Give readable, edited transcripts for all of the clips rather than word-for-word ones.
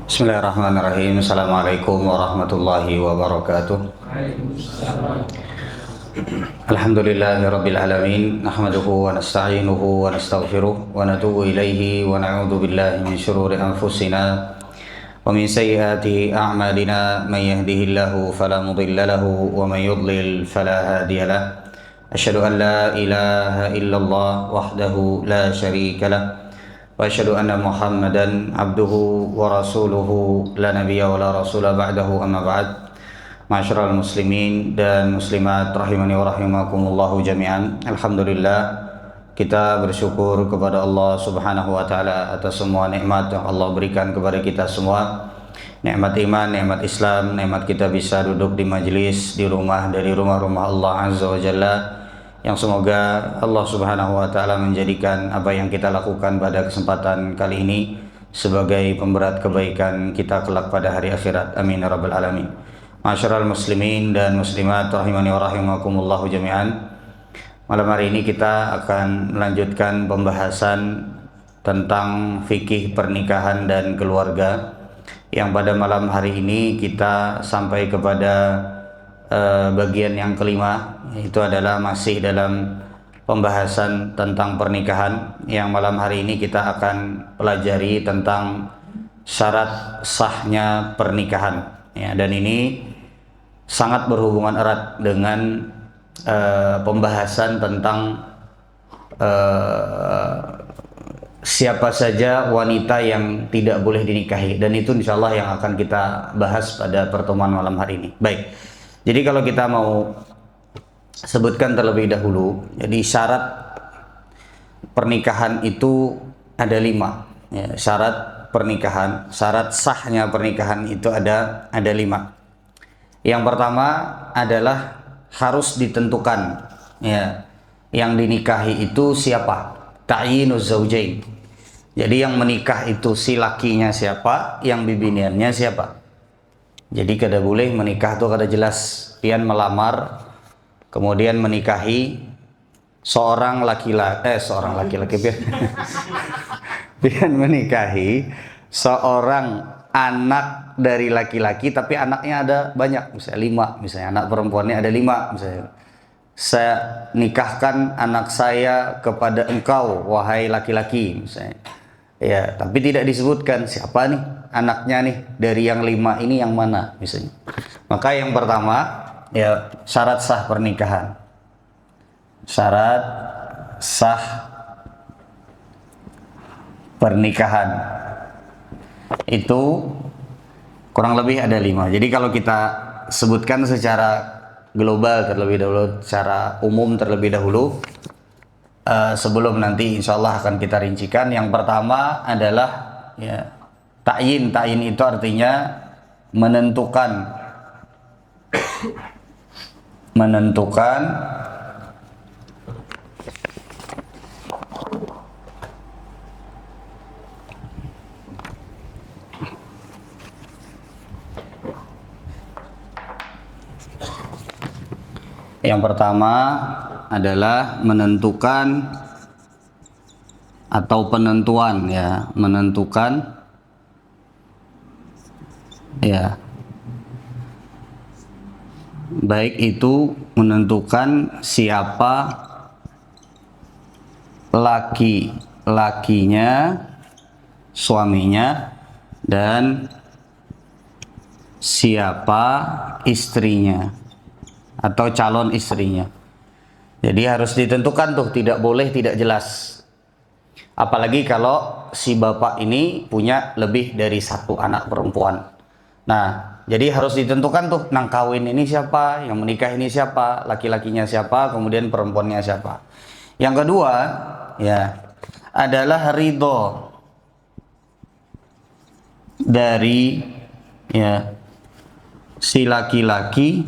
Bismillahirrahmanirrahim. Assalamualaikum warahmatullahi wabarakatuh. Alhamdulillahirabbil alamin. Nahmaduhu wa nasta'inuhu wa nastaghfiruh wa natubu ilaihi wa na'udzu billahi min syururi anfusina wa min sayyiati a'malina. Man yahdihillahu fala mudilla lahu wa man yudlil fala hadiya lahu. Asyhadu an la ilaha illallah wahdahu la syarika lah. Wa asyhadu anna Muhammadan abduhu wa rasuluhu la nabiyya wa la rasula ba'dahu, amma ba'd. Ma'asyiral muslimin dan muslimat rahimani wa rahimakumullahu jami'an. Alhamdulillah, kita bersyukur kepada Allah Subhanahu wa taala atas semua nikmat yang Allah berikan kepada kita semua. Nikmat iman, nikmat Islam, nikmat kita bisa duduk di majelis di rumah dari rumah-rumah Allah Azza wa Jalla, yang semoga Allah Subhanahu wa taala menjadikan apa yang kita lakukan pada kesempatan kali ini sebagai pemberat kebaikan kita kelak pada hari akhirat. Amin ya rabbal alamin. Ma'asyiral muslimin dan muslimat rahimani wa rahimakumullah jami'an. Malam hari ini kita akan melanjutkan pembahasan tentang fikih pernikahan dan keluarga, yang pada malam hari ini kita sampai kepada bagian yang kelima, itu adalah masih dalam pembahasan tentang pernikahan, yang malam hari ini kita akan pelajari tentang syarat sahnya pernikahan ya, dan ini sangat berhubungan erat dengan pembahasan tentang siapa saja wanita yang tidak boleh dinikahi, dan itu insyaallah yang akan kita bahas pada pertemuan malam hari ini. Baik, jadi kalau kita mau sebutkan terlebih dahulu, jadi syarat pernikahan itu ada 5 ya, syarat pernikahan, syarat sahnya pernikahan itu ada 5. Yang pertama adalah harus ditentukan ya, yang dinikahi itu siapa, ta'yinuz zaujain. Jadi yang menikah itu si lakinya siapa, yang bibiniannya siapa. Jadi kada boleh menikah tuh kada jelas, pian melamar kemudian menikahi seorang laki-laki pian menikahi seorang anak dari laki-laki, tapi anaknya ada banyak, misalnya 5, misalnya anak perempuannya ada 5, misalnya saya nikahkan anak saya kepada engkau wahai laki-laki misalnya ya, tapi tidak disebutkan siapa nih anaknya nih, dari yang 5 ini yang mana misalnya. Maka yang pertama ya, syarat sah pernikahan, syarat sah pernikahan itu kurang lebih ada 5. Jadi kalau kita sebutkan secara global terlebih dahulu, secara umum terlebih dahulu, sebelum nanti insyaallah akan kita rincikan. Yang pertama adalah ya, ta'yin. Ta'yin itu artinya menentukan yang pertama adalah menentukan atau penentuan ya, menentukan ya, baik itu menentukan siapa laki-lakinya, suaminya, dan siapa istrinya atau calon istrinya. Jadi harus ditentukan tuh, tidak boleh tidak jelas. Apalagi kalau si bapak ini punya lebih dari 1 anak perempuan. Nah, jadi harus ditentukan tuh, nang kawin ini siapa, yang menikah ini siapa, laki-lakinya siapa, kemudian perempuannya siapa. Yang kedua ya adalah ridho dari ya si laki-laki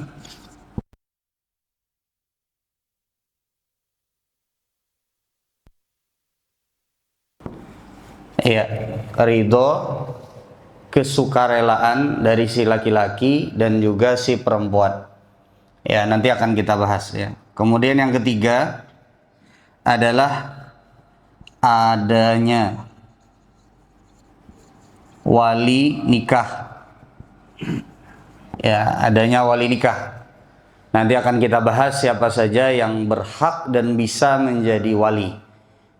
ya, ridho, kesukarelaan dari si laki-laki dan juga si perempuan. Ya, nanti akan kita bahas ya. Kemudian yang ketiga adalah adanya wali nikah. Ya, adanya wali nikah. Nanti akan kita bahas siapa saja yang berhak dan bisa menjadi wali.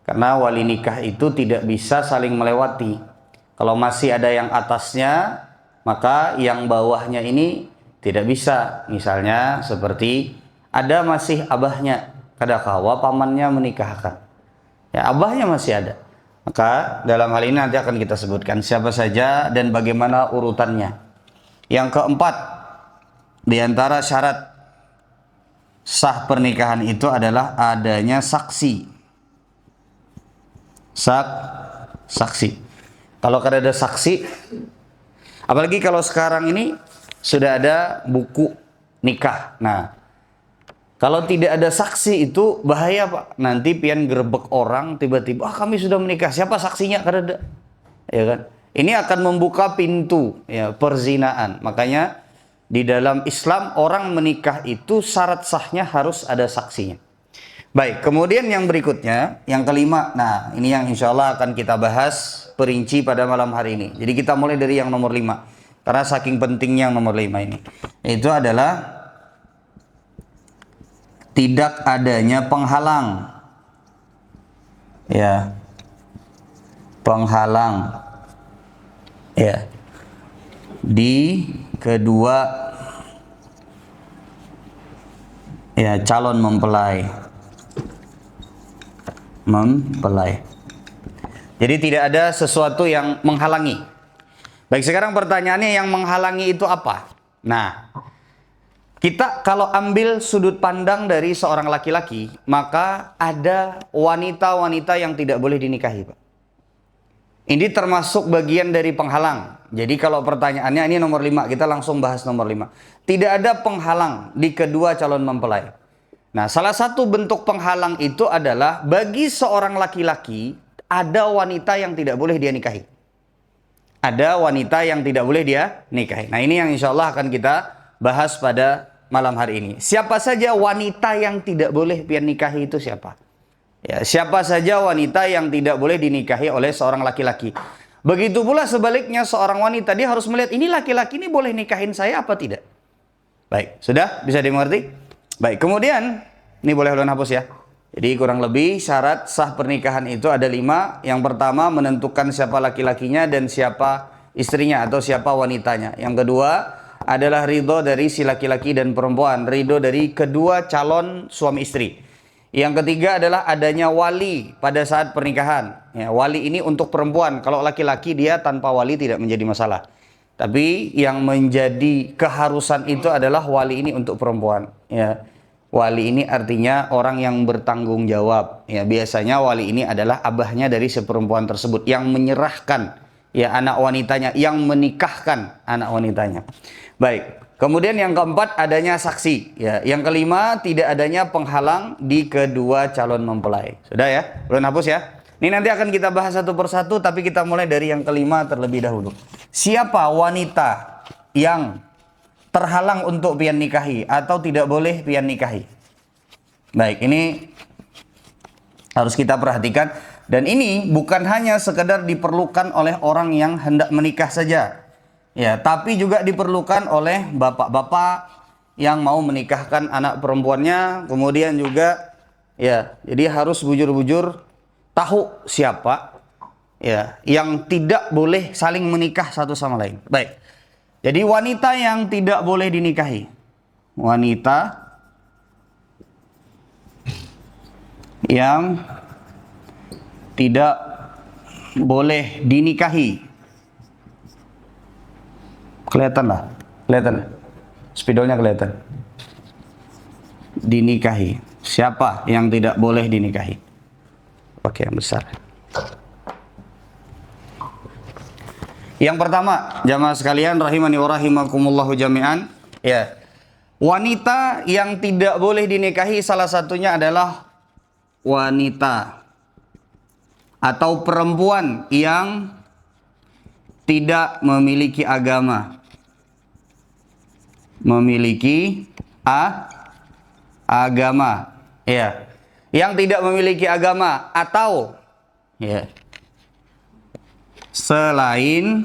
Karena wali nikah itu tidak bisa saling melewati. Kalau masih ada yang atasnya, maka yang bawahnya ini tidak bisa. Misalnya seperti ada masih abahnya, kadakawa pamannya menikahkan. Ya, abahnya masih ada. Maka dalam hal ini nanti akan kita sebutkan siapa saja dan bagaimana urutannya. Yang keempat, di antara syarat sah pernikahan itu adalah adanya saksi. Saksi. Kalau kada ada saksi, apalagi kalau sekarang ini sudah ada buku nikah. Nah, kalau tidak ada saksi itu bahaya, Pak. Nanti pian gerebek orang tiba-tiba, kami sudah menikah. Siapa saksinya? Kada ada. Ya kan? Ini akan membuka pintu ya perzinaan. Makanya di dalam Islam orang menikah itu syarat sahnya harus ada saksinya. Baik, kemudian yang berikutnya, yang kelima. Nah, ini yang insya Allah akan kita bahas perinci pada malam hari ini. Jadi kita mulai dari yang nomor 5. Karena saking pentingnya yang nomor 5 ini. Itu adalah tidak adanya penghalang. Ya. Penghalang. Ya, di kedua ya calon mempelai. Jadi tidak ada sesuatu yang menghalangi. Baik, sekarang pertanyaannya yang menghalangi itu apa? Nah, kita kalau ambil sudut pandang dari seorang laki-laki, maka ada wanita-wanita yang tidak boleh dinikahi, Pak. Ini termasuk bagian dari penghalang. Jadi kalau pertanyaannya ini nomor 5, kita langsung bahas nomor 5. Tidak ada penghalang di kedua calon mempelai. Nah, salah satu bentuk penghalang itu adalah bagi seorang laki-laki ada wanita yang tidak boleh dia nikahi. Ada wanita yang tidak boleh dia nikahi. Nah, ini yang insya Allah akan kita bahas pada malam hari ini. Siapa saja wanita yang tidak boleh dia nikahi itu siapa? Ya, siapa saja wanita yang tidak boleh dinikahi oleh seorang laki-laki. Begitu pula sebaliknya seorang wanita, dia harus melihat ini laki-laki ini boleh nikahin saya apa tidak. Baik, sudah bisa dimengerti? Baik, kemudian ini boleh ulun hapus ya. Jadi kurang lebih syarat sah pernikahan itu ada 5. Yang pertama menentukan siapa laki-lakinya dan siapa istrinya atau siapa wanitanya. Yang kedua adalah ridho dari si laki-laki dan perempuan, ridho dari kedua calon suami istri. Yang ketiga adalah adanya wali pada saat pernikahan. Ya, wali ini untuk perempuan. Kalau laki-laki dia tanpa wali tidak menjadi masalah. Tapi yang menjadi keharusan itu adalah wali ini untuk perempuan. Ya, wali ini artinya orang yang bertanggung jawab. Ya, biasanya wali ini adalah abahnya dari si perempuan tersebut yang menyerahkan ya anak wanitanya, yang menikahkan anak wanitanya. Baik. Kemudian yang keempat adanya saksi. Ya, yang kelima tidak adanya penghalang di kedua calon mempelai. Sudah ya? Belum hapus ya? Ini nanti akan kita bahas satu persatu, tapi kita mulai dari yang kelima terlebih dahulu. Siapa wanita yang terhalang untuk pian nikahi atau tidak boleh pian nikahi? Baik, ini harus kita perhatikan. Dan ini bukan hanya sekedar diperlukan oleh orang yang hendak menikah saja. Ya, tapi juga diperlukan oleh bapak-bapak yang mau menikahkan anak perempuannya, kemudian juga ya, jadi harus bujur-bujur tahu siapa ya yang tidak boleh saling menikah satu sama lain. Baik. Jadi wanita yang tidak boleh dinikahi. Wanita yang tidak boleh dinikahi. Kelihatan lah, kelihatan. Spidolnya kelihatan. Dinikahi. Siapa yang tidak boleh dinikahi? Pakai yang besar. Yang pertama, jamaah sekalian rahimani wa rahimakumullahu jami'an. Ya. Wanita yang tidak boleh dinikahi salah satunya adalah wanita atau perempuan yang tidak memiliki agama. Memiliki agama, ya. Yang tidak memiliki agama atau ya selain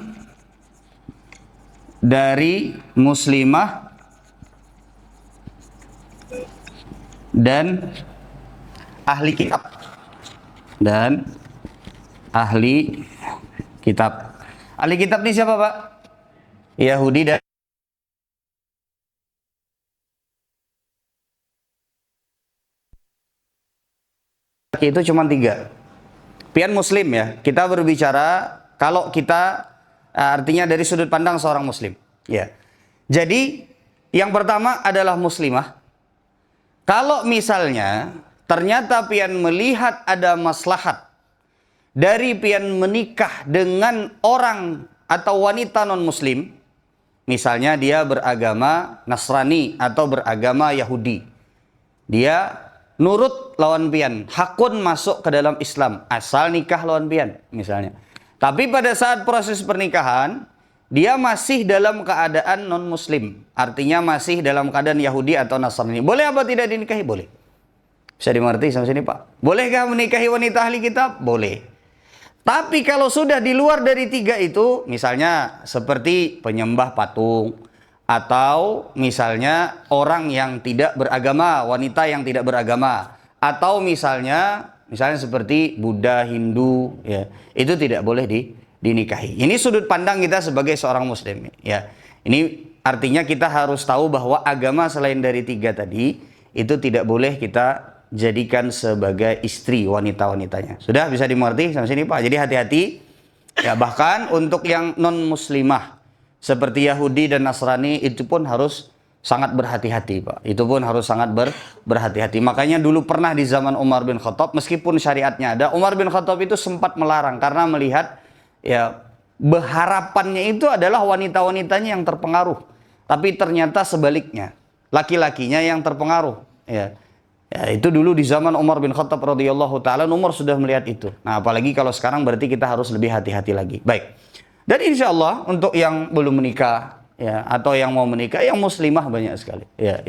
dari muslimah dan ahli kitab. Dan ahli kitab. Ahli kitab ini siapa, Pak? Yahudi dan itu cuma 3. Pian muslim ya. Kita berbicara kalau kita artinya dari sudut pandang seorang muslim. Ya. Jadi yang pertama adalah muslimah. Kalau misalnya ternyata pian melihat ada maslahat dari pian menikah dengan orang atau wanita non muslim, misalnya dia beragama Nasrani atau beragama Yahudi, dia nurut lawan pian, hakun masuk ke dalam Islam, asal nikah lawan pian misalnya. Tapi pada saat proses pernikahan, dia masih dalam keadaan non-muslim. Artinya masih dalam keadaan Yahudi atau Nasrani. Boleh apa tidak dinikahi? Boleh. Bisa dimengerti sampai sini, Pak? Bolehkah menikahi wanita ahli kitab? Boleh. Tapi kalau sudah di luar dari 3 itu, misalnya seperti penyembah patung, atau misalnya orang yang tidak beragama, wanita yang tidak beragama, atau misalnya seperti Buddha, Hindu, ya, itu tidak boleh dinikahi. Ini sudut pandang kita sebagai seorang muslim, ya. Ini artinya kita harus tahu bahwa agama selain dari 3 tadi itu tidak boleh kita jadikan sebagai istri wanita-wanitanya. Sudah bisa dimengerti sampai sini, Pak? Jadi hati-hati. Ya, bahkan untuk yang non muslimah seperti Yahudi dan Nasrani itu pun harus sangat berhati-hati, Pak. Itu pun harus sangat berhati-hati. Makanya dulu pernah di zaman Umar bin Khattab, meskipun syariatnya ada, Umar bin Khattab itu sempat melarang karena melihat ya berharapannya itu adalah wanita-wanitanya yang terpengaruh. Tapi ternyata sebaliknya, laki-lakinya yang terpengaruh. Ya. Ya, itu dulu di zaman Umar bin Khattab radhiyallahu taala, Umar sudah melihat itu. Nah, apalagi kalau sekarang berarti kita harus lebih hati-hati lagi. Baik. Dan insya Allah untuk yang belum menikah ya atau yang mau menikah, yang muslimah banyak sekali. Ya,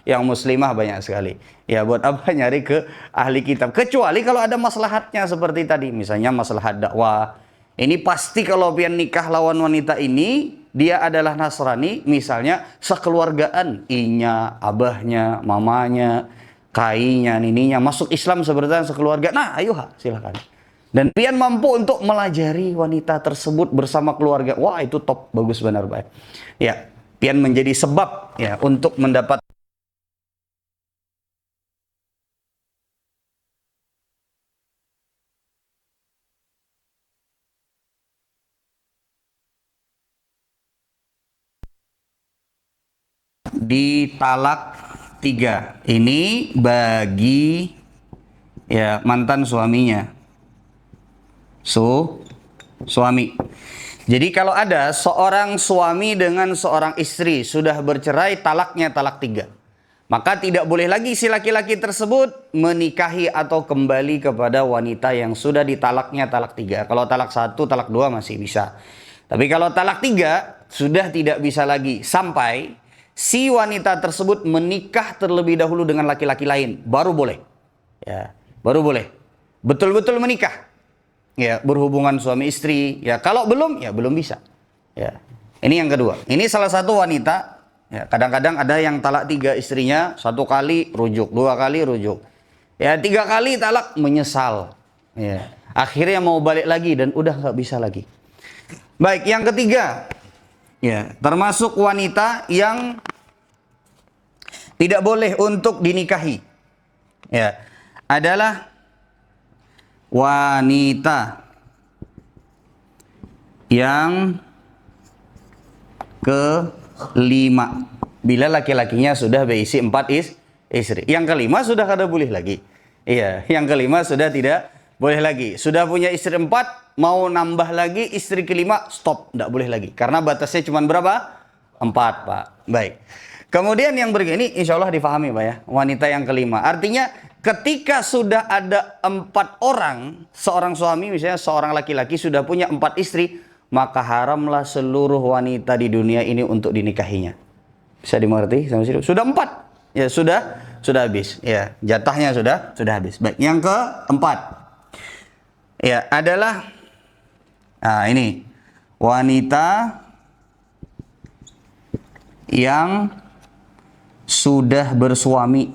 yang muslimah banyak sekali. Ya, buat apa nyari ke ahli kitab? Kecuali kalau ada maslahatnya seperti tadi, misalnya maslahat dakwah. Ini pasti kalau pian nikah lawan wanita ini, dia adalah Nasrani, misalnya sekeluargaan, inya, abahnya, mamanya, kainya, nininya masuk Islam sebenarnya sekeluarga. Nah, ayo silakan. Dan pian mampu untuk melajari wanita tersebut bersama keluarga. Wah, itu top, bagus benar, Pak. Ya, pian menjadi sebab ya untuk mendapat di talak 3. Ini bagi ya mantan suaminya. Suami. Jadi kalau ada seorang suami dengan seorang istri sudah bercerai, talaknya talak 3. Maka tidak boleh lagi si laki-laki tersebut menikahi atau kembali kepada wanita yang sudah ditalaknya talak 3. Kalau talak 1, talak 2 masih bisa. Tapi kalau talak 3 sudah tidak bisa lagi sampai si wanita tersebut menikah terlebih dahulu dengan laki-laki lain, baru boleh. Ya, baru boleh. Betul-betul menikah. Ya, berhubungan suami istri. Ya, kalau belum, ya belum bisa. Ya. Ini yang kedua. Ini salah satu wanita. Ya, kadang-kadang ada yang talak 3 istrinya, 1 kali rujuk, 2 kali rujuk. Ya, 3 kali talak menyesal. Ya. Akhirnya mau balik lagi dan udah nggak bisa lagi. Baik, yang ketiga. Ya, termasuk wanita yang tidak boleh untuk dinikahi. Ya, adalah wanita yang kelima. Bila laki-lakinya sudah berisi 4 istri. Yang kelima sudah kada boleh lagi. Iya, yang kelima sudah tidak boleh lagi. Sudah punya istri 4, mau nambah lagi istri kelima, stop, tidak boleh lagi. Karena batasnya cuma berapa? 4, Pak. Baik. Kemudian yang begini, insya Allah difahami, Pak ya. Wanita yang kelima. Artinya ketika sudah ada 4 orang, seorang suami misalnya seorang laki-laki sudah punya 4 istri, maka haramlah seluruh wanita di dunia ini untuk dinikahinya. Bisa dimengerti sampai situ? Sudah 4. Ya, sudah habis. Ya, jatahnya sudah habis. Baik, yang keempat. Ya, adalah ini wanita yang sudah bersuami.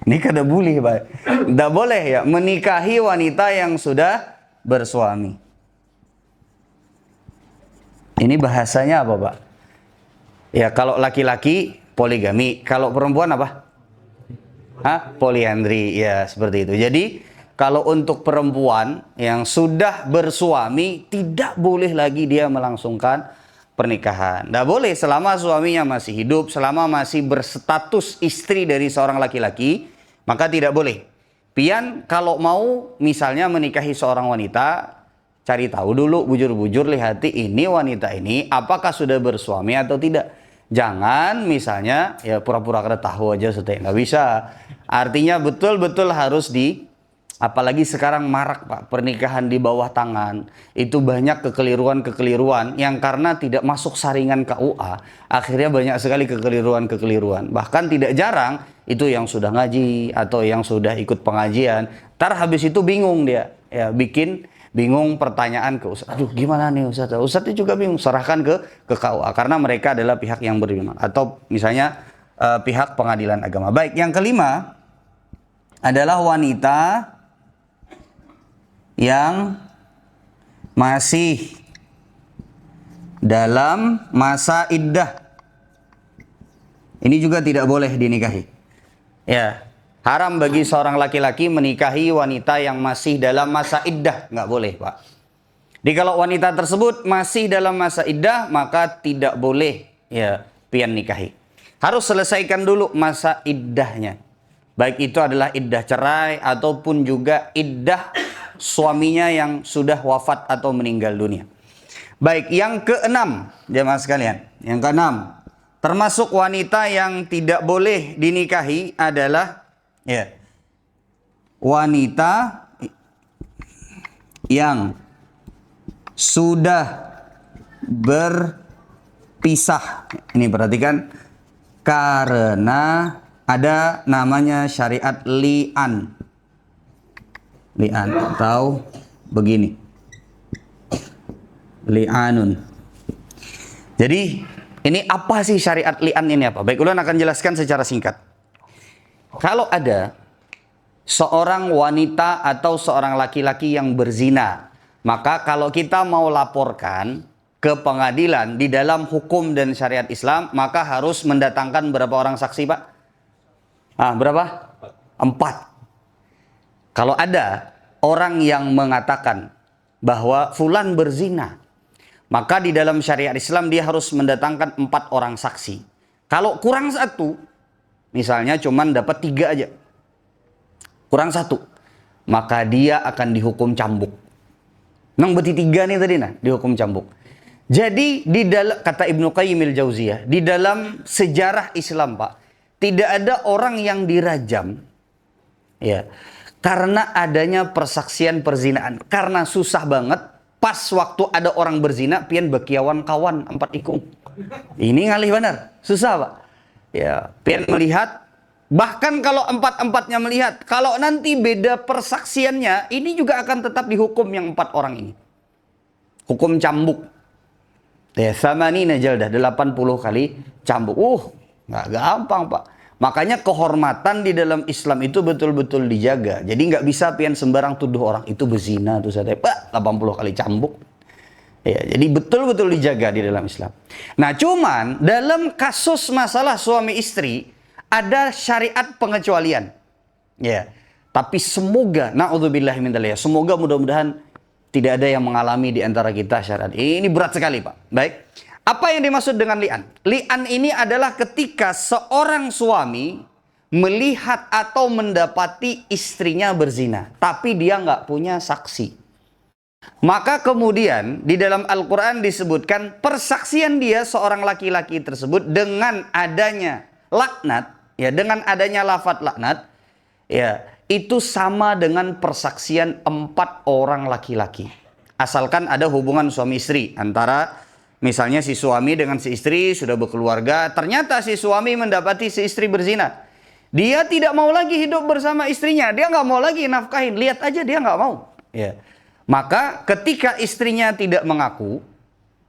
Ini kada boleh, Pak. Tidak boleh ya menikahi wanita yang sudah bersuami. Ini bahasanya apa, Pak? Ya, kalau laki-laki poligami, kalau perempuan apa? Poliandri. Ya, seperti itu. Jadi, kalau untuk perempuan yang sudah bersuami, tidak boleh lagi dia melangsungkan pernikahan. Tidak boleh selama suaminya masih hidup, selama masih berstatus istri dari seorang laki-laki, maka tidak boleh. Pian kalau mau misalnya menikahi seorang wanita, cari tahu dulu, bujur-bujur lihati ini wanita ini apakah sudah bersuami atau tidak. Jangan misalnya ya pura-pura kada tahu aja setelah nggak bisa. Artinya betul-betul harus apalagi sekarang marak, Pak, pernikahan di bawah tangan. Itu banyak kekeliruan-kekeliruan yang karena tidak masuk saringan KUA, akhirnya banyak sekali kekeliruan-kekeliruan. Bahkan tidak jarang itu yang sudah ngaji atau yang sudah ikut pengajian, tar habis itu bingung dia, ya bikin bingung pertanyaan ke Ustaz. Aduh, gimana nih Ustaz? Ustaznya juga bingung, serahkan ke KUA karena mereka adalah pihak yang berwenang atau misalnya pihak pengadilan agama. Baik, yang kelima adalah wanita yang masih dalam masa iddah. Ini juga tidak boleh dinikahi. Ya, haram bagi seorang laki-laki menikahi wanita yang masih dalam masa iddah, nggak boleh, Pak. Jadi kalau wanita tersebut masih dalam masa iddah, maka tidak boleh ya pian nikahi. Harus selesaikan dulu masa iddahnya. Baik itu adalah iddah cerai ataupun juga iddah suaminya yang sudah wafat atau meninggal dunia. Baik, yang keenam, jemaah sekalian. Yang keenam, termasuk wanita yang tidak boleh dinikahi adalah ya, wanita yang sudah berpisah. Ini perhatikan, karena ada namanya syariat li'an. Li'an atau begini, li'anun. Jadi ini apa sih syariat li'an ini apa? Baik, ulun akan jelaskan secara singkat. Kalau ada seorang wanita atau seorang laki-laki yang berzina, maka kalau kita mau laporkan ke pengadilan di dalam hukum dan syariat Islam, maka harus mendatangkan berapa orang saksi, Pak? Berapa? 4. Kalau ada orang yang mengatakan bahwa fulan berzina, maka di dalam syariat Islam dia harus mendatangkan 4 orang saksi. Kalau kurang 1, misalnya cuman dapat 3 aja, kurang 1, maka dia akan dihukum cambuk. Nang beti 3 nih tadi dihukum cambuk. Jadi di dalam, kata Ibnu Qayyim al-Jauziyah, di dalam sejarah Islam, Pak, tidak ada orang yang dirajam ya karena adanya persaksian perzinaan. Karena susah banget pas waktu ada orang berzina pian bekiawan kawan 4 ikung. Ini ngalih benar, susah, Pak. Ya, pian melihat, bahkan kalau 4-4-nya melihat, kalau nanti beda persaksiannya, ini juga akan tetap dihukum yang 4 orang ini. Hukum cambuk. Ya, samanina jaldah, 80 kali cambuk. Nggak gampang, Pak. Makanya kehormatan di dalam Islam itu betul-betul dijaga. Jadi nggak bisa pian sembarang tuduh orang itu berzina tuh saya, Pak, 80 kali cambuk. Ya, jadi betul-betul dijaga di dalam Islam. Nah, cuman dalam kasus masalah suami istri ada syariat pengecualian. Ya. Tapi semoga naudzubillah min dzalik, semoga mudah-mudahan tidak ada yang mengalami di antara kita syariat. Ini berat sekali, Pak. Baik. Apa yang dimaksud dengan li'an? Li'an ini adalah ketika seorang suami melihat atau mendapati istrinya berzina, tapi dia nggak punya saksi. Maka kemudian di dalam Al-Quran disebutkan persaksian dia seorang laki-laki tersebut dengan adanya laknat, ya, dengan adanya lafaz laknat, ya, itu sama dengan persaksian 4 orang laki-laki. Asalkan ada hubungan suami istri antara misalnya si suami dengan si istri sudah berkeluarga, ternyata si suami mendapati si istri berzina. Dia tidak mau lagi hidup bersama istrinya, dia nggak mau lagi nafkahin, lihat aja dia nggak mau. Ya. Maka ketika istrinya tidak mengaku,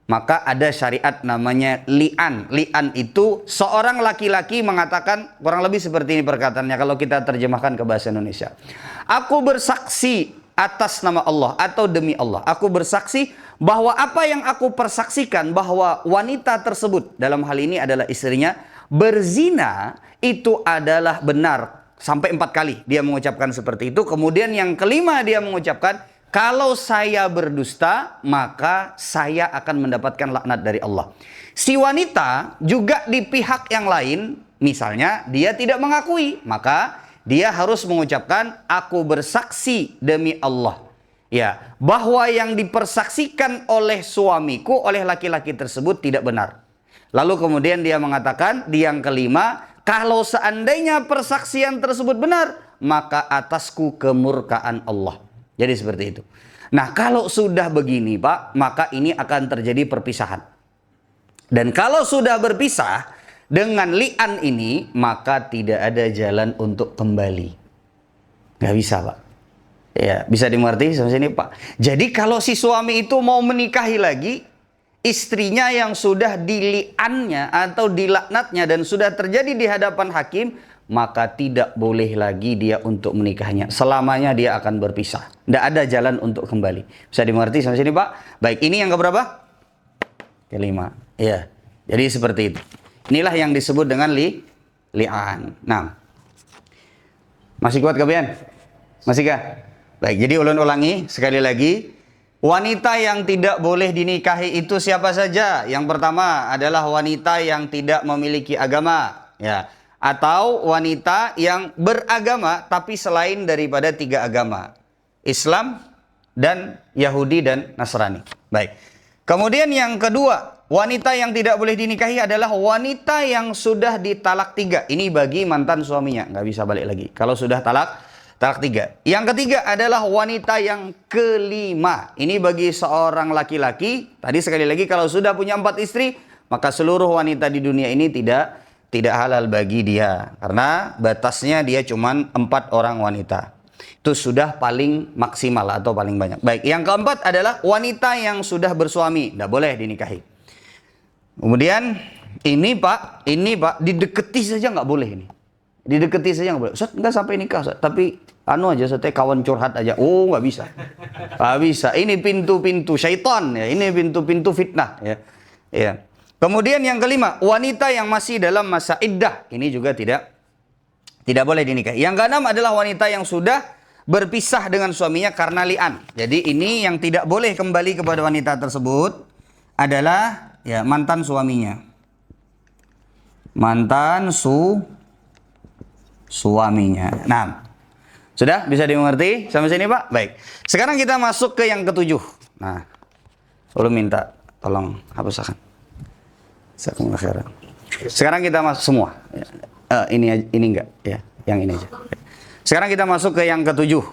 maka ada syariat namanya li'an. Li'an itu seorang laki-laki mengatakan, kurang lebih seperti ini perkataannya kalau kita terjemahkan ke bahasa Indonesia. Aku bersaksi atas nama Allah atau demi Allah. Aku bersaksi bahwa apa yang aku persaksikan bahwa wanita tersebut, dalam hal ini adalah istrinya, berzina itu adalah benar. Sampai 4 kali dia mengucapkan seperti itu. Kemudian yang kelima dia mengucapkan, kalau saya berdusta, maka saya akan mendapatkan laknat dari Allah. Si wanita juga di pihak yang lain, misalnya dia tidak mengakui, maka dia harus mengucapkan, aku bersaksi demi Allah, ya, bahwa yang dipersaksikan oleh suamiku, oleh laki-laki tersebut tidak benar. Lalu kemudian dia mengatakan di yang kelima, kalau seandainya persaksian tersebut benar, maka atasku kemurkaan Allah. Jadi seperti itu. Nah, kalau sudah begini Pak, maka ini akan terjadi perpisahan. Dan kalau sudah berpisah dengan li'an ini, maka tidak ada jalan untuk kembali. Gak bisa Pak. Ya, bisa dimengerti sampai sini Pak. Jadi kalau si suami itu mau menikahi lagi, istrinya yang sudah dili'annya atau dilaknatnya dan sudah terjadi di hadapan hakim, maka tidak boleh lagi dia untuk menikahnya. Selamanya dia akan berpisah. Tidak ada jalan untuk kembali. Bisa dimengerti sampai sini Pak? Baik, ini yang keberapa? Kelima. Ya. Jadi seperti itu. Inilah yang disebut dengan li'an. Nah. Masih kuat kalian? Masih kah? Baik, jadi ulang-ulangi sekali lagi. Wanita yang tidak boleh dinikahi itu siapa saja? Yang pertama adalah wanita yang tidak memiliki agama, ya, atau wanita yang beragama tapi selain daripada 3 agama, Islam dan Yahudi dan Nasrani. Baik. Kemudian yang kedua, wanita yang tidak boleh dinikahi adalah wanita yang sudah ditalak 3. Ini bagi mantan suaminya, nggak bisa balik lagi. Kalau sudah talak 3. Yang ketiga adalah wanita yang kelima. Ini bagi seorang laki-laki. Tadi sekali lagi, kalau sudah punya 4 istri, maka seluruh wanita di dunia ini tidak halal bagi dia. Karena batasnya dia cuma 4 orang wanita. Itu sudah paling maksimal atau paling banyak. Baik, yang keempat adalah wanita yang sudah bersuami. Tidak boleh dinikahi. Kemudian ini Pak, dideketi saja nggak boleh ini. Dideketi saja nggak boleh. Ustaz, nggak sampai nikah, Ustaz. Tapi Ustaz, kawan curhat aja. Oh, nggak bisa. Nggak bisa. Ini pintu-pintu syaitan, ya. Ini pintu-pintu fitnah, ya. Ya. Kemudian yang kelima, wanita yang masih dalam masa iddah. Ini juga tidak boleh dinikahi. Yang keenam adalah wanita yang sudah berpisah dengan suaminya karena li'an. Jadi ini yang tidak boleh kembali kepada wanita tersebut adalah, ya, mantan suaminya. Mantan suaminya. Nah, sudah bisa dimengerti sampai sini Pak? Baik. Sekarang kita masuk ke yang ketujuh. Nah, perlu minta tolong hapuskan. Sekarang kita masuk semua. Ini enggak, ya, yang ini aja. Sekarang kita masuk ke yang ketujuh.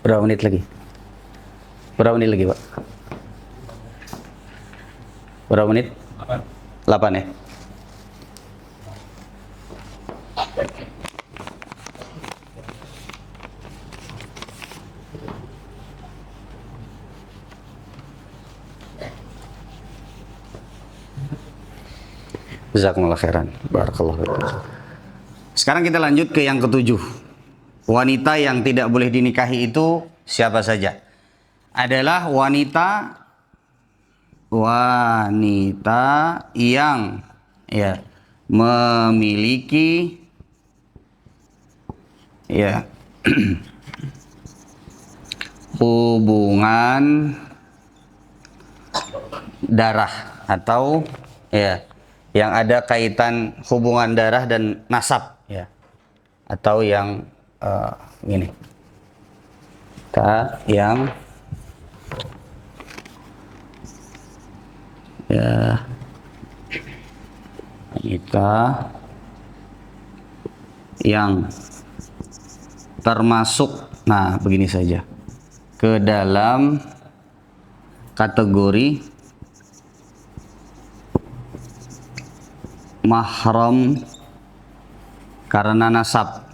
Berapa menit lagi? Berapa menit lagi Pak? Berapa menit? 8 ya? Jazakumullah khairan. Barakallahu fiikum. Sekarang kita lanjut ke yang ketujuh. Wanita yang tidak boleh dinikahi itu siapa saja? Adalah wanita yang, ya, memiliki, ya, hubungan darah atau, ya, yang ada kaitan hubungan darah dan nasab, ya, atau yang gini, yang, ya, kita yang termasuk, nah, begini saja, ke dalam kategori mahram karena nasab.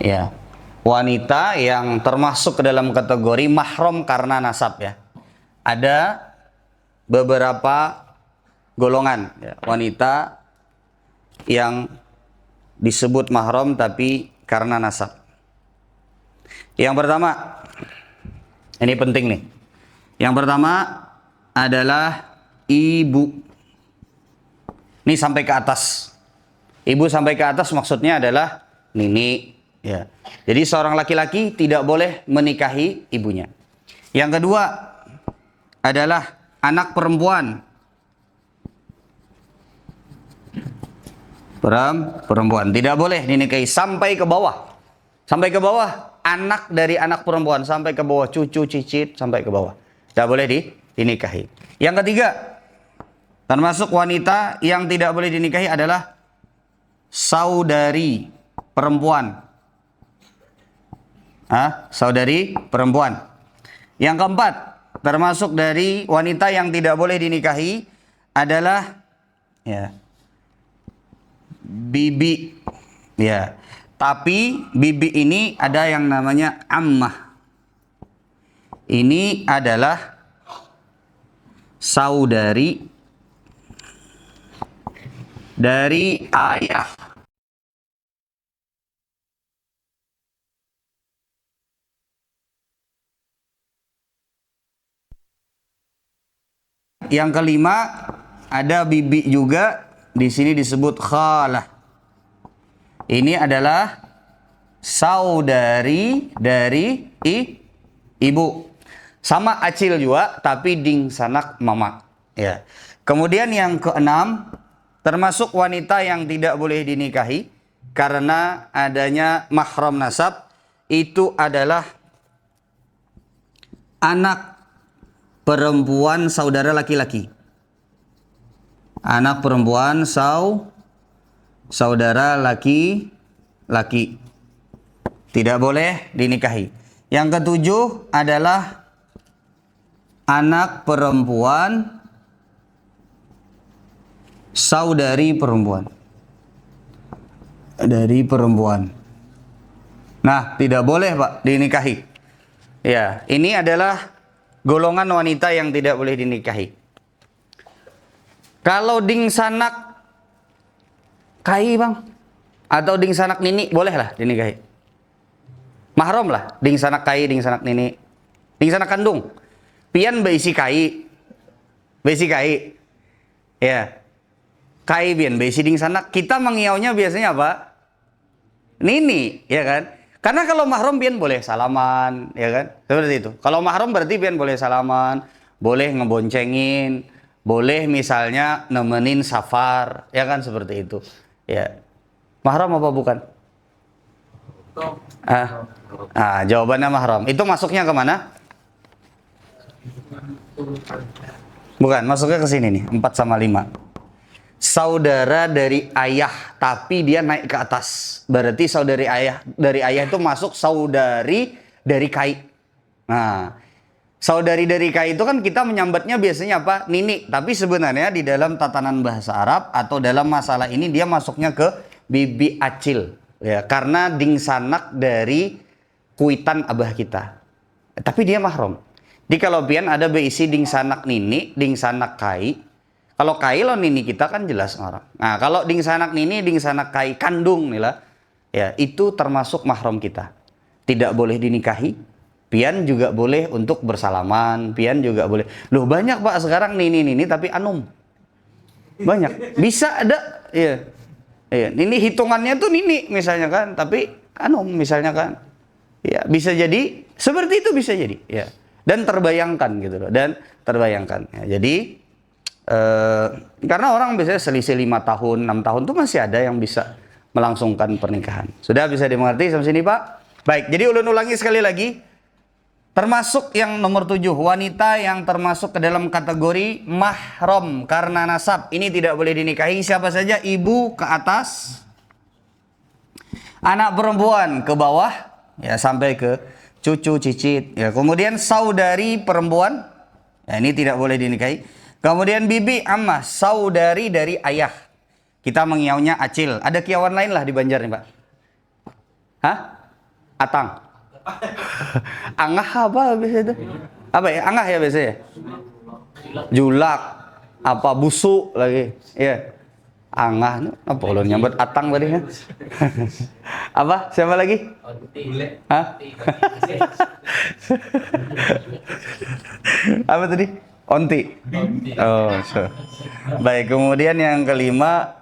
Ya. Wanita yang termasuk ke dalam kategori mahram karena nasab ya. Ada beberapa golongan ya, wanita yang disebut mahram tapi karena nasab. Yang pertama, ini penting nih. Yang pertama adalah ibu. Ini sampai ke atas. Ibu sampai ke atas maksudnya adalah nini. Ya. Jadi seorang laki-laki tidak boleh menikahi ibunya. Yang kedua adalah anak perempuan. Perempuan tidak boleh dinikahi sampai ke bawah. Sampai ke bawah, anak dari anak perempuan sampai ke bawah, cucu, cicit sampai ke bawah. Tidak boleh dinikahi. Yang ketiga, termasuk wanita yang tidak boleh dinikahi adalah saudari perempuan. Saudari perempuan. Yang keempat, termasuk dari wanita yang tidak boleh dinikahi adalah ya, bibi. Ya. Tapi bibi ini ada yang namanya ammah. Ini adalah saudari dari ayah. Yang kelima ada bibi juga, di sini disebut khalah. Ini adalah saudari dari ibu. Sama acil juga, tapi ding sanak mama. Ya. Kemudian yang keenam, termasuk wanita yang tidak boleh dinikahi karena adanya mahram nasab, itu adalah anak perempuan saudara laki-laki. Anak perempuan saudara laki-laki. Tidak boleh dinikahi. Yang ketujuh adalah anak perempuan saudari perempuan. Dari perempuan. Nah, tidak boleh Pak dinikahi. Ya, ini adalah golongan wanita yang tidak boleh dinikahi. Kalau ding sanak kai bang, atau ding sanak nini bolehlah dinikahi. Mahram lah, ding sanak kai, ding sanak nini, ding sanak kandung. Pian beisi kai, ya, kai pian beisi ding sanak. Kita mengiaunya biasanya apa? Nini, ya kan? Karena kalau mahram pian boleh salaman, ya kan? Seperti itu. Kalau mahram berarti pian boleh salaman, boleh ngeboncengin, boleh misalnya nemenin safar, ya kan seperti itu. Ya. Mahram apa bukan? Jawabannya mahram. Itu masuknya kemana? Bukan, masuknya ke sini nih, 4 sama 5. Saudara dari ayah, tapi dia naik ke atas. Berarti saudari ayah, dari ayah itu masuk saudari dari kai. Nah, saudari dari kai itu kan kita menyambatnya biasanya apa? Nini. Tapi sebenarnya di dalam tatanan bahasa Arab atau dalam masalah ini dia masuknya ke bibi acil. Ya, karena ding sanak dari kuitan abah kita. Tapi dia mahram. Di kalau pian ada beisi ding sanak nini, ding sanak kai. Kalau kai lo nini kita kan jelas orang. Nah, kalau ding sanak nini, ding sanak kai kandung nih lah. Ya, itu termasuk mahram kita. Tidak boleh dinikahi. Pian juga boleh untuk bersalaman, pian juga boleh. Loh banyak Pak sekarang nini tapi anum. Banyak. Bisa ada, ya. Ya, ini hitungannya tuh nini misalnya kan, tapi anum misalnya kan. Ya, bisa jadi seperti itu bisa jadi, ya. Dan terbayangkan gitu loh, dan terbayangkan. Ya, jadi karena orang biasanya selisih 5 tahun, 6 tahun tuh masih ada yang bisa melangsungkan pernikahan. Sudah bisa dimengerti sampai sini Pak? Baik, jadi ulun-ulangi sekali lagi. Termasuk yang nomor 7, wanita yang termasuk ke dalam kategori mahram karena nasab. Ini tidak boleh dinikahi siapa saja, ibu ke atas, anak perempuan ke bawah, ya sampai ke cucu, cicit. Ya, kemudian saudari perempuan, ya ini tidak boleh dinikahi. Kemudian bibi ammah, saudari dari ayah. Kita mengiaunya acil. Ada kiawan lain lah di Banjar nih Pak. Hah? Atang. Angah apa biasanya itu? Apa ya? Angah ya biasanya? Julak. Apa busuk lagi? Iya. Angah itu apa lo nyambut atang tadi kan? Apa? Siapa lagi? Hah? Apa tadi? Onti. Oh, so. Baik, kemudian yang kelima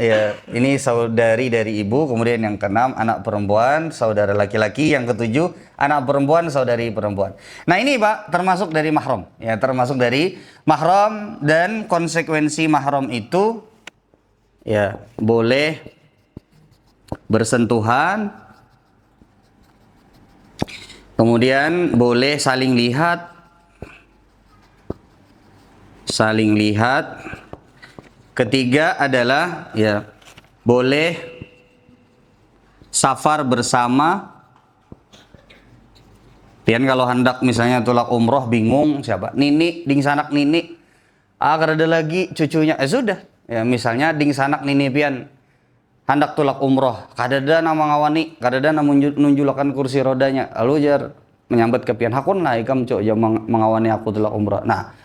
ya, ini saudari dari ibu, kemudian yang keenam anak perempuan, saudara laki-laki, yang ketujuh anak perempuan, saudari perempuan. Nah, ini Pak termasuk dari mahram. Ya, termasuk dari mahram, dan konsekuensi mahram itu ya boleh bersentuhan, kemudian boleh saling lihat. Ketiga adalah ya boleh safar bersama. Pian kalau hendak misalnya tulak umroh bingung siapa? Nini, ding sanak nini. Kada ada lagi cucunya. Sudah. Ya misalnya ding sanak nini pian hendak tulak umroh. Kada ada nama ngawani, kada ada nama nunjulakan kursi rodanya. Lalu jar menyambat ke pian hakun lah ikam cok yang mengawani aku tulak umroh. Nah,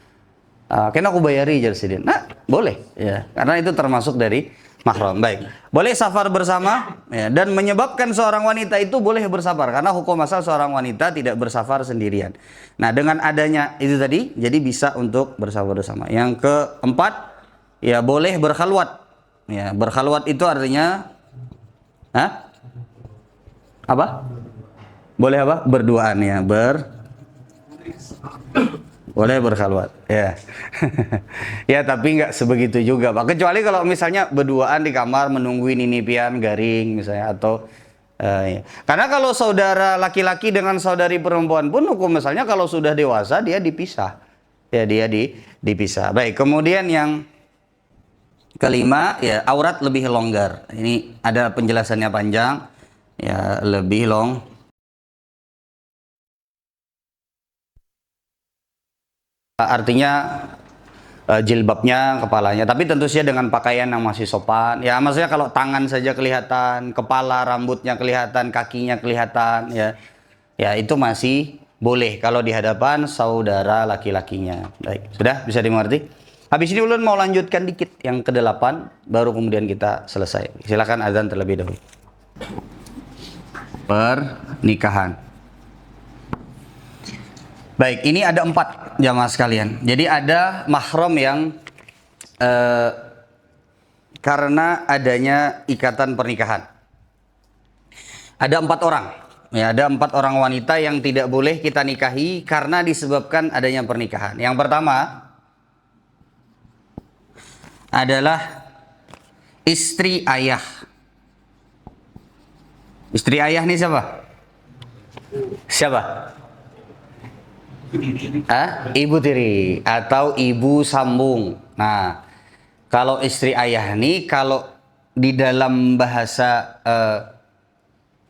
kena aku bayari jar sidin. Nah, boleh ya. Karena itu termasuk dari mahram. Baik. Boleh safar bersama ya, dan menyebabkan seorang wanita itu boleh bersafar karena hukum asal seorang wanita tidak bersafar sendirian. Nah, dengan adanya itu tadi jadi bisa untuk bersafar bersama. Yang keempat ya boleh berkhalwat. Ya, berkhalwat itu artinya apa? Boleh apa? Berduaan ya, boleh berkhalwat, ya. Ya, tapi nggak sebegitu juga, Pak. Kecuali kalau misalnya berduaan di kamar menungguin ini pian garing misalnya, atau ya. Karena kalau saudara laki-laki dengan saudari perempuan pun hukum misalnya kalau sudah dewasa dia dipisah. Ya, dia dipisah. Baik, kemudian yang kelima ya aurat lebih longgar. Ini ada penjelasannya panjang. Ya, lebih artinya jilbabnya, kepalanya, tapi tentu saja dengan pakaian yang masih sopan. Ya, maksudnya kalau tangan saja kelihatan, kepala, rambutnya kelihatan, kakinya kelihatan, ya, ya itu masih boleh kalau di hadapan saudara laki-lakinya. Baik, sudah bisa dimengerti. Habis ini ulun mau lanjutkan dikit yang ke-8, baru kemudian kita selesai. Silakan azan terlebih dahulu. Pernikahan. Baik, ini ada 4 jamaah sekalian. Jadi ada mahram yang karena adanya ikatan pernikahan. Ada 4 orang. Ya, ada 4 orang wanita yang tidak boleh kita nikahi karena disebabkan adanya pernikahan. Yang pertama adalah istri ayah. Istri ayah ini siapa? Siapa? Ibu tiri atau ibu sambung. Nah, kalau istri ayah ini kalau di dalam bahasa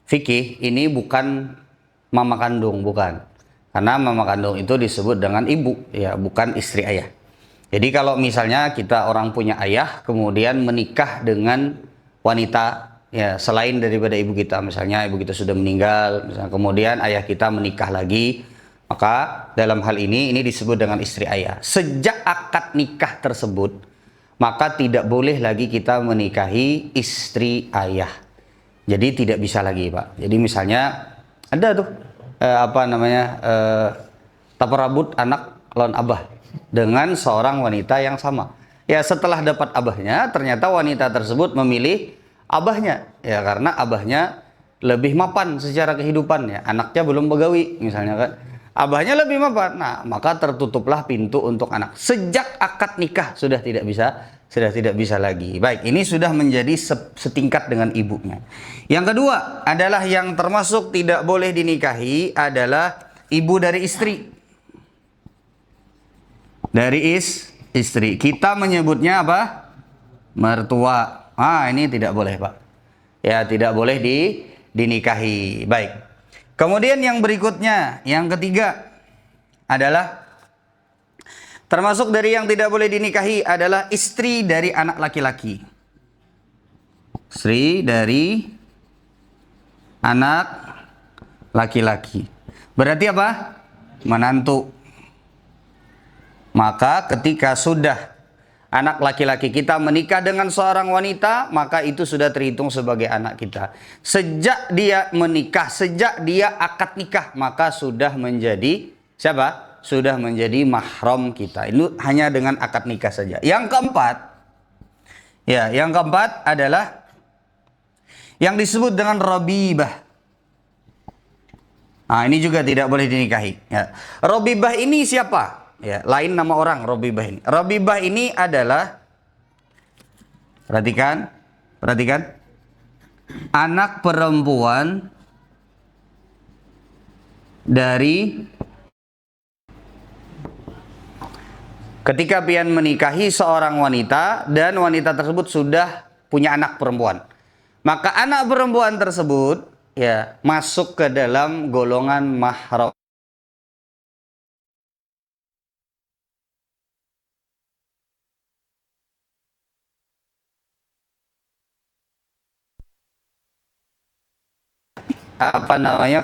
fikih ini bukan mama kandung, bukan. Karena mama kandung itu disebut dengan ibu, ya, bukan istri ayah. Jadi kalau misalnya kita orang punya ayah kemudian menikah dengan wanita ya selain daripada ibu kita, misalnya ibu kita sudah meninggal, misalnya kemudian ayah kita menikah lagi, maka dalam hal ini disebut dengan istri ayah. Sejak akad nikah tersebut, maka tidak boleh lagi kita menikahi istri ayah. Jadi tidak bisa lagi, Pak. Jadi misalnya ada tuh taparabut anak lawan abah dengan seorang wanita yang sama. Ya, setelah dapat abahnya, ternyata wanita tersebut memilih abahnya. Ya, karena abahnya lebih mapan secara kehidupan ya. Anaknya belum begawi misalnya kan. Abahnya lebih mapan. Nah, maka tertutuplah pintu untuk anak. Sejak akad nikah sudah tidak bisa lagi. Baik, ini sudah menjadi setingkat dengan ibunya. Yang kedua adalah yang termasuk tidak boleh dinikahi adalah ibu dari istri. Dari istri. Kita menyebutnya apa? Mertua. Ini tidak boleh, Pak. Ya, tidak boleh dinikahi. Baik. Kemudian yang berikutnya, yang ketiga adalah termasuk dari yang tidak boleh dinikahi adalah istri dari anak laki-laki. Istri dari anak laki-laki. Berarti apa? Menantu. Maka ketika sudah anak laki-laki kita menikah dengan seorang wanita, maka itu sudah terhitung sebagai anak kita. Sejak dia menikah, sejak dia akad nikah, maka sudah menjadi siapa? Sudah menjadi mahram kita. Itu hanya dengan akad nikah saja. Yang keempat, yang keempat adalah yang disebut dengan rabibah. Nah, ini juga tidak boleh dinikahi. Ya. Rabibah ini siapa? Ya, lain nama orang Rabibah ini. Rabibah ini adalah, perhatikan, anak perempuan dari ketika pian menikahi seorang wanita dan wanita tersebut sudah punya anak perempuan. Maka anak perempuan tersebut ya masuk ke dalam golongan mahram.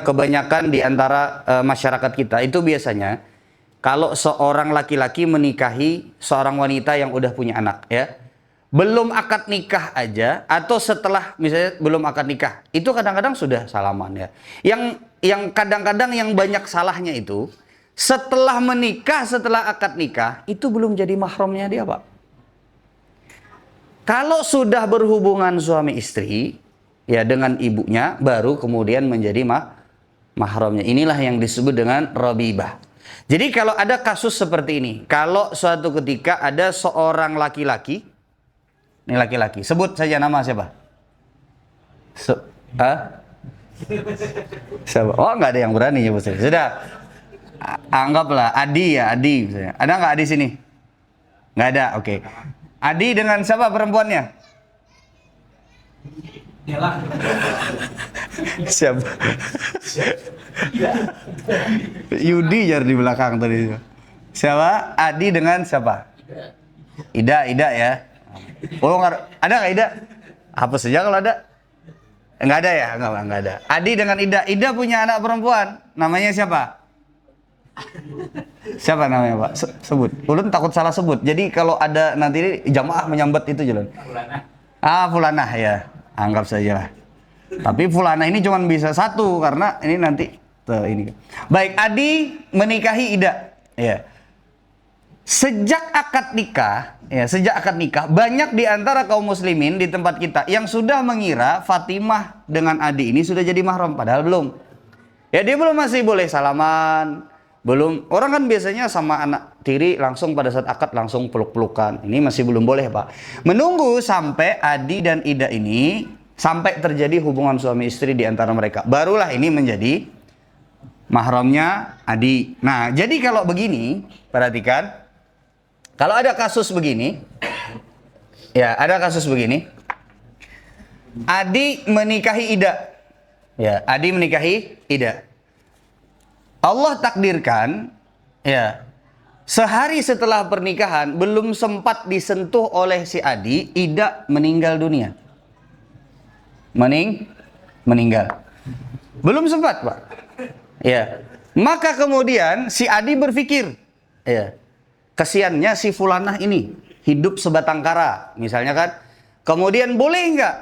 Kebanyakan di antara masyarakat kita itu biasanya kalau seorang laki-laki menikahi seorang wanita yang udah punya anak, ya, belum akad nikah aja atau setelah misalnya belum akad nikah, itu kadang-kadang sudah salaman, ya. Yang kadang-kadang yang banyak salahnya itu setelah menikah, setelah akad nikah itu belum jadi mahramnya dia, Pak. Kalau sudah berhubungan suami istri ya dengan ibunya, baru kemudian menjadi mahramnya. Inilah yang disebut dengan rabibah. Jadi kalau ada kasus seperti ini, kalau suatu ketika ada seorang laki-laki, ini laki-laki, sebut saja nama siapa? Siapa? Oh, nggak ada yang berani nyebut saya. Sudah, anggaplah Adi, ya, Adi misalnya. Ada nggak Adi sini? Nggak ada, oke. Adi dengan siapa perempuannya? Siapa? Yudi jar di belakang tadi. Siapa? Adi dengan siapa? Ida ya. Oh, ada nggak Ida? Apa saja kalau ada? Nggak ada ya? Nggak ada. Adi dengan Ida. Ida punya anak perempuan. Namanya siapa? Siapa namanya, Pak? Sebut. Ulun takut salah sebut. Jadi kalau ada nanti jamaah menyambat itu jalan. Fulanah ya. Anggap saja lah. Tapi Fulana ini cuma bisa satu karena ini nanti ini. Baik, Adi menikahi Ida. Ya. Sejak akad nikah, banyak di antara kaum muslimin di tempat kita yang sudah mengira Fatimah dengan Adi ini sudah jadi mahram, padahal belum. Ya, dia belum, masih boleh salaman. Belum, orang kan biasanya sama anak tiri langsung pada saat akad langsung peluk-pelukan. Ini masih belum boleh, Pak. Menunggu sampai Adi dan Ida ini sampai terjadi hubungan suami istri di antara mereka. Barulah ini menjadi mahramnya Adi. Nah, jadi kalau begini, perhatikan. Kalau ada kasus begini, ya, ada kasus begini. Adi menikahi Ida. Ya, Adi menikahi Ida. Allah takdirkan, ya, sehari setelah pernikahan belum sempat disentuh oleh si Adi, Ida meninggal dunia. Meninggal. Belum sempat, Pak. Ya. Maka kemudian si Adi berpikir, ya, kesiannya si Fulanah ini hidup sebatang kara, misalnya kan. Kemudian boleh nggak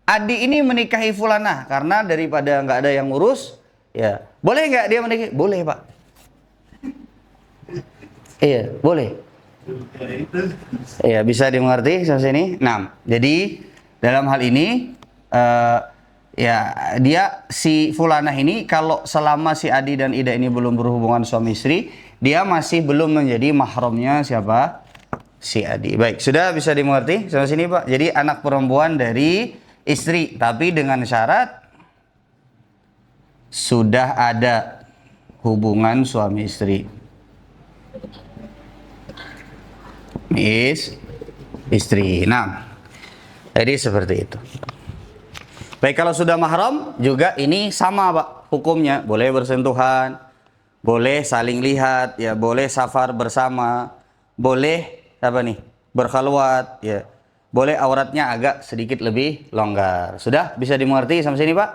Adi ini menikahi Fulanah karena daripada nggak ada yang ngurus, ya, boleh nggak dia menikahi? Boleh, Pak. Iya, boleh. Iya, bisa dimengerti sampai sini. Nah, jadi dalam hal ini, ya, dia si Fulanah ini kalau selama si Adi dan Ida ini belum berhubungan suami istri, dia masih belum menjadi mahramnya siapa? Si Adi. Baik, sudah bisa dimengerti sampai sini, Pak. Jadi anak perempuan dari istri, tapi dengan syarat sudah ada hubungan suami istri. Istri. Nah, jadi seperti itu. Baik, kalau sudah mahram juga ini sama, Pak, hukumnya. Boleh bersentuhan, boleh saling lihat, ya, boleh safar bersama, boleh apa nih? Berkhalwat, ya. Boleh auratnya agak sedikit lebih longgar. Sudah bisa dimengerti sampai sini, Pak?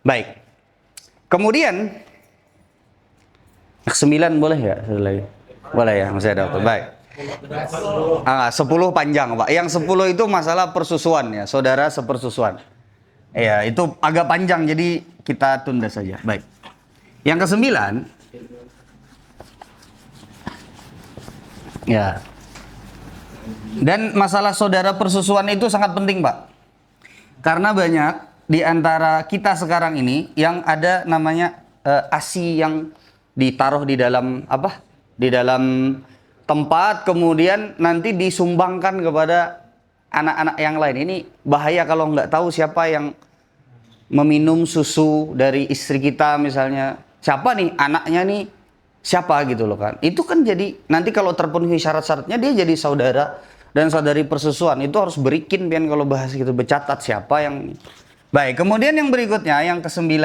Baik. Kemudian yang ke-9 boleh ya? Boleh ya, masih ada waktu. Baik. 10 panjang, Pak. Yang 10 itu masalah persusuan ya, saudara sepersusuan. Ya, itu agak panjang jadi kita tunda saja. Baik. Yang ke-9 ya. Dan masalah saudara persusuan itu sangat penting, Pak. Karena banyak di antara kita sekarang ini yang ada namanya ASI yang ditaruh di dalam apa? Di dalam tempat, kemudian nanti disumbangkan kepada anak-anak yang lain. Ini bahaya kalau nggak tahu siapa yang meminum susu dari istri kita misalnya. Siapa nih anaknya nih, siapa gitu loh kan. Itu kan jadi, nanti kalau terpenuhi syarat-syaratnya dia jadi saudara dan saudari persusuan. Itu harus berikin pian kalau bahas gitu, bercatat siapa yang... Baik, kemudian yang berikutnya yang ke-9.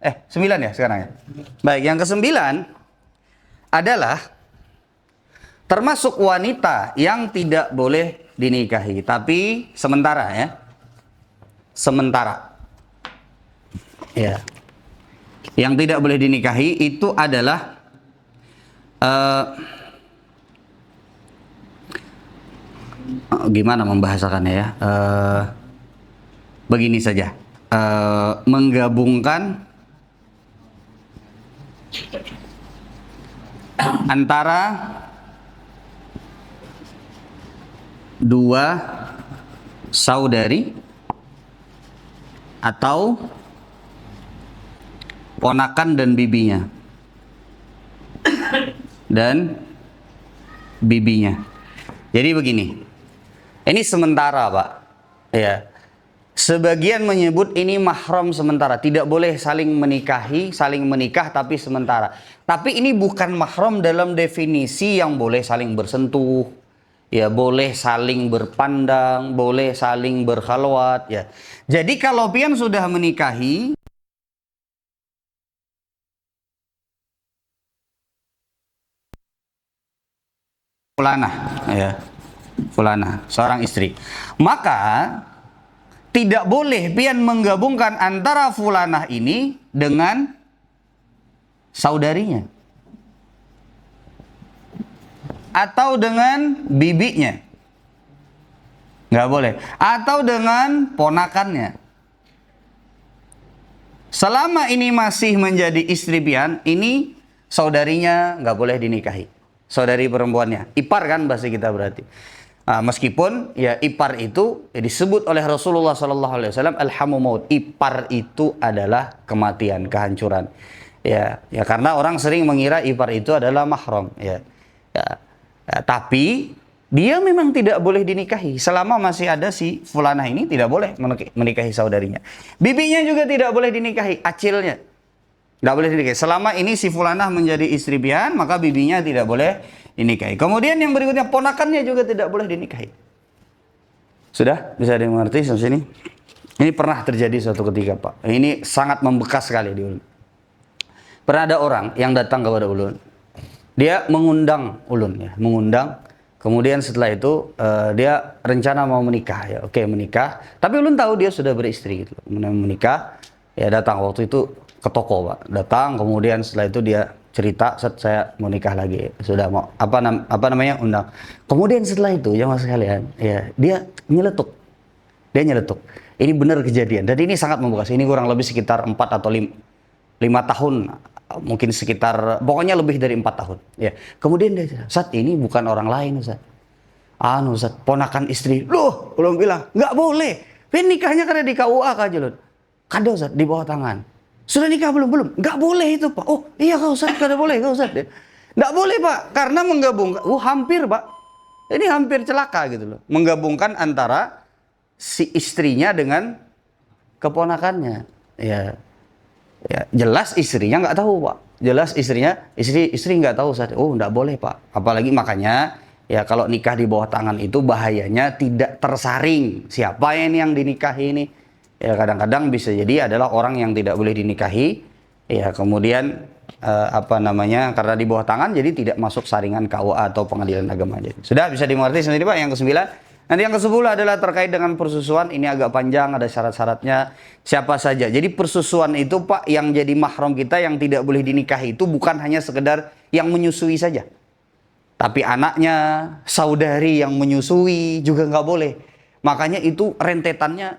9 ya sekarang ya. Baik, yang ke-9 adalah termasuk wanita yang tidak boleh dinikahi, tapi sementara ya. Sementara. Ya. Yang tidak boleh dinikahi itu adalah gimana membahasakannya ya? Begini saja. Menggabungkan antara dua saudari atau ponakan dan bibinya Jadi begini, ini sementara, Pak. Ya, sebagian menyebut ini mahram sementara, tidak boleh saling menikah tapi sementara. Tapi ini bukan mahram dalam definisi yang boleh saling bersentuh, ya boleh saling berpandang, boleh saling berkhalwat, ya. Jadi kalau pian sudah menikahi, fulanah, ya, fulanah, seorang istri, maka tidak boleh pian menggabungkan antara fulanah ini dengan saudarinya atau dengan bibinya, nggak boleh, atau dengan ponakannya. Selama ini masih menjadi istri pian, ini saudarinya nggak boleh dinikahi, saudari perempuannya, ipar kan bahasa kita berarti. Meskipun ya ipar itu ya, disebut oleh Rasulullah SAW alhamu maut, ipar itu adalah kematian, kehancuran. Ya karena orang sering mengira ipar itu adalah mahram. Ya, tapi dia memang tidak boleh dinikahi selama masih ada si fulanah ini, tidak boleh menikahi saudarinya. Bibinya juga tidak boleh dinikahi, acilnya tidak boleh dinikahi. Selama ini si fulanah menjadi istri pian, maka bibinya tidak boleh dinikahi. Kemudian yang berikutnya, ponakannya juga tidak boleh dinikahi. Sudah bisa dimengerti sampai sini? Ini pernah terjadi suatu ketika, Pak. Ini sangat membekas sekali di ulun. Pernah ada orang yang datang kepada ulun. Dia mengundang ulun, ya, mengundang. Kemudian setelah itu dia rencana mau menikah, ya. Oke, menikah. Tapi ulun tahu dia sudah beristri, gitu. Menikah, ya datang waktu itu ke toko, Pak. Datang, kemudian setelah itu dia cerita, saya mau nikah lagi, sudah mau apa namanya undang. Kemudian setelah itu jamaah sekalian, ya dia nyeletuk, ini benar kejadian dan ini sangat membekas. Ini kurang lebih sekitar 4 atau 5 tahun, mungkin sekitar, pokoknya lebih dari 4 tahun, ya. Kemudian dia cerita, Ustaz, ini bukan orang lain, Ustaz, Ustaz, ponakan istri. Loh, belum bilang nggak boleh, nikahnya karena di KUA aja loh, kada, Ustaz, di bawah tangan. Sudah nikah belum? Nggak boleh itu, Pak. Oh iya Kak Ustaz, kada boleh Kak Ustaz. Nggak boleh, Pak, karena menggabungkan, hampir, Pak. Ini hampir celaka gitu loh. Menggabungkan antara si istrinya dengan keponakannya. Ya jelas istrinya nggak tahu, Pak. Jelas istri nggak tahu, Ustaz. Oh nggak boleh, Pak. Apalagi makanya ya kalau nikah di bawah tangan itu bahayanya tidak tersaring. Siapa yang dinikahi ini? Ya kadang-kadang bisa jadi adalah orang yang tidak boleh dinikahi, ya kemudian karena di bawah tangan jadi tidak masuk saringan KUA atau pengadilan agama. Jadi sudah bisa dimengerti sendiri, Pak. Yang ke-9 Nanti yang ke-10 adalah terkait dengan persusuan. Ini agak panjang, ada syarat-syaratnya. Siapa saja. Jadi persusuan itu Pak, yang jadi mahram kita yang tidak boleh dinikahi itu bukan hanya sekedar yang menyusui saja. Tapi anaknya, saudari yang menyusui juga nggak boleh. Makanya itu rentetannya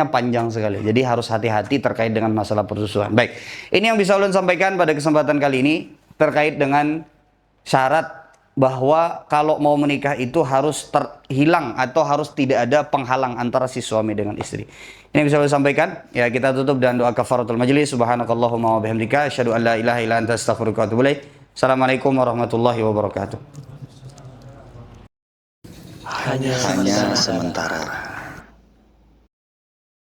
panjang sekali. Jadi harus hati-hati terkait dengan masalah persusuan. Baik, ini yang bisa ulun sampaikan pada kesempatan kali ini terkait dengan syarat bahwa kalau mau menikah itu harus terhilang atau harus tidak ada penghalang antara si suami dengan istri. Ini yang bisa saya sampaikan. Ya, kita tutup dengan doa kafaratul majlis. Subhanakallahumma wa bihamdika asyhadu an la ilaha illa anta astaghfiruka wa atubu ilaik. Assalamualaikum warahmatullahi wabarakatuh. Hanya sementara.